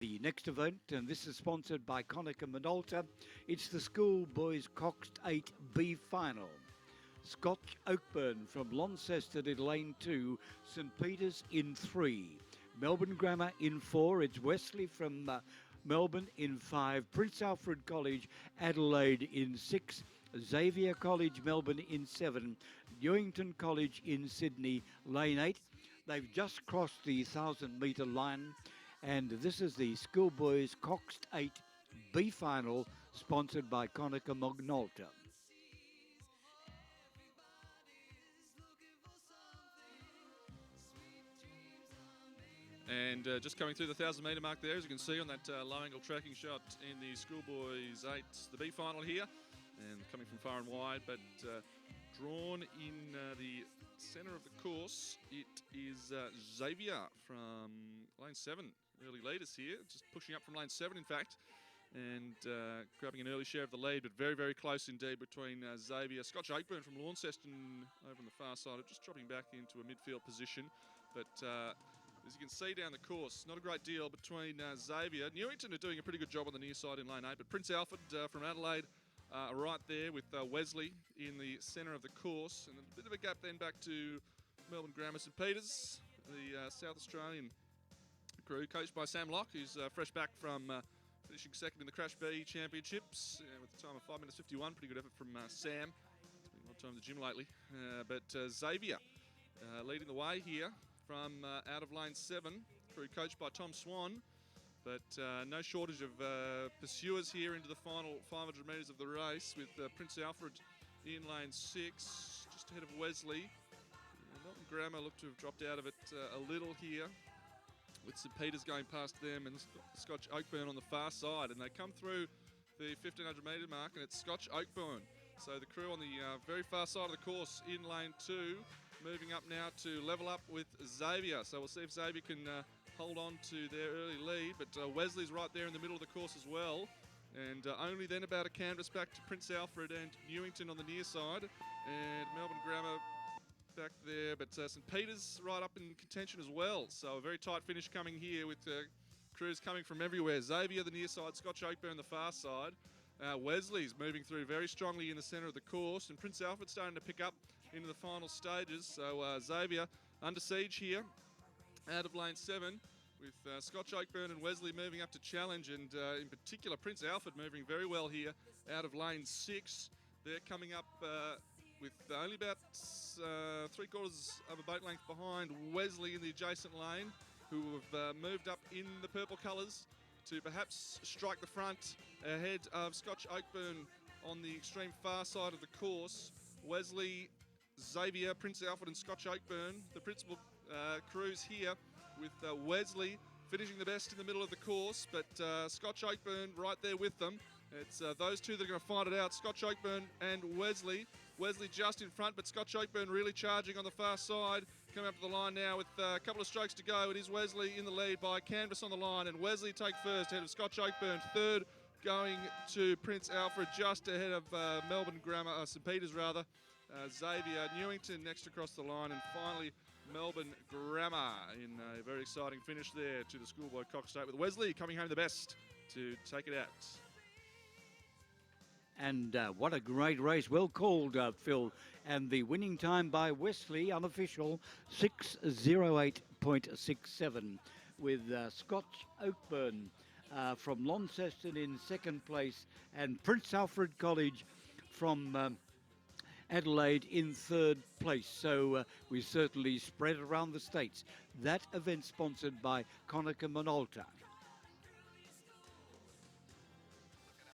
The next event, and this is sponsored by Connacht and Minolta, it's the Schoolboys Coxed Eight B final. Scotch Oakburn from Launceston in lane 2, St Peter's in 3, Melbourne Grammar in 4, it's Wesley from Melbourne in 5, Prince Alfred College, Adelaide in 6, Xavier College, Melbourne in 7, Newington College in Sydney, lane 8. They've just crossed the 1,000-metre line, and this is the Schoolboys Coxed Eight B final, sponsored by Connacht and Minolta. And just coming through the 1,000-metre mark there, as you can see on that low-angle tracking shot in the Schoolboys 8, the B final here, and coming from far and wide, but drawn in the centre of the course, it is Xavier from lane 7, early leaders here, just pushing up from lane 7 in fact, and grabbing an early share of the lead, but very, very close indeed between Xavier. Scotch Oakburn from Launceston over on the far side, just dropping back into a midfield position, but as you can see down the course, not a great deal between Xavier. Newington are doing a pretty good job on the near side in lane 8, but Prince Alfred from Adelaide right there with Wesley in the centre of the course, and a bit of a gap then back to Melbourne Grammar St Peter's, the South Australian crew, coached by Sam Locke, who's fresh back from finishing second in the Crash B Championships with a time of 5 minutes 51. Pretty good effort from Sam. He's been a lot of time in the gym lately. But Xavier leading the way here from out of lane 7, crew coached by Tom Swan. But no shortage of pursuers here into the final 500 metres of the race, with Prince Alfred in lane 6, just ahead of Wesley. Melbourne Grammar look to have dropped out of it a little here, with St Peter's going past them and Scotch Oakburn on the far side. And they come through the 1,500 metre mark, and it's Scotch Oakburn. So the crew on the very far side of the course in lane 2, moving up now to level up with Xavier. So we'll see if Xavier can hold on to their early lead, but Wesley's right there in the middle of the course as well, and only then about a canvas back to Prince Alfred and Newington on the near side, and Melbourne Grammar back there, but St Peter's right up in contention as well. So a very tight finish coming here with crews coming from everywhere. Xavier the near side, Scotch Oakburn the far side. Wesley's moving through very strongly in the centre of the course, and Prince Alfred starting to pick up into the final stages. So Xavier under siege here out of lane 7, with Scotch Oakburn and Wesley moving up to challenge, and in particular Prince Alfred moving very well here out of lane 6. They're coming up with only about 3/4 of a boat length behind Wesley in the adjacent lane, who have moved up in the purple colours to perhaps strike the front ahead of Scotch Oakburn on the extreme far side of the course. Wesley, Xavier, Prince Alfred and Scotch Oakburn, the principal crews here, with Wesley finishing the best in the middle of the course, but Scotch Oakburn right there with them. It's those two that are going to fight it out, Scotch Oakburn and Wesley. Wesley just in front, but Scotch Oakburn really charging on the far side. Coming up to the line now with a couple of strokes to go. It is Wesley in the lead by canvas on the line, and Wesley take first ahead of Scotch Oakburn. Third going to Prince Alfred, just ahead of Melbourne Grammar, St Peter's rather. Xavier, Newington next across the line, and finally Melbourne Grammar in a very exciting finish there to the Schoolboy Coxed Eight, with Wesley coming home the best to take it out. And what a great race. Well called, Phil. And the winning time by Wesley, unofficial, 6:08.67, with Scotch Oakburn from Launceston in second place, and Prince Alfred College from Adelaide in third place. So we certainly spread around the states. That event sponsored by Connacht and Minolta.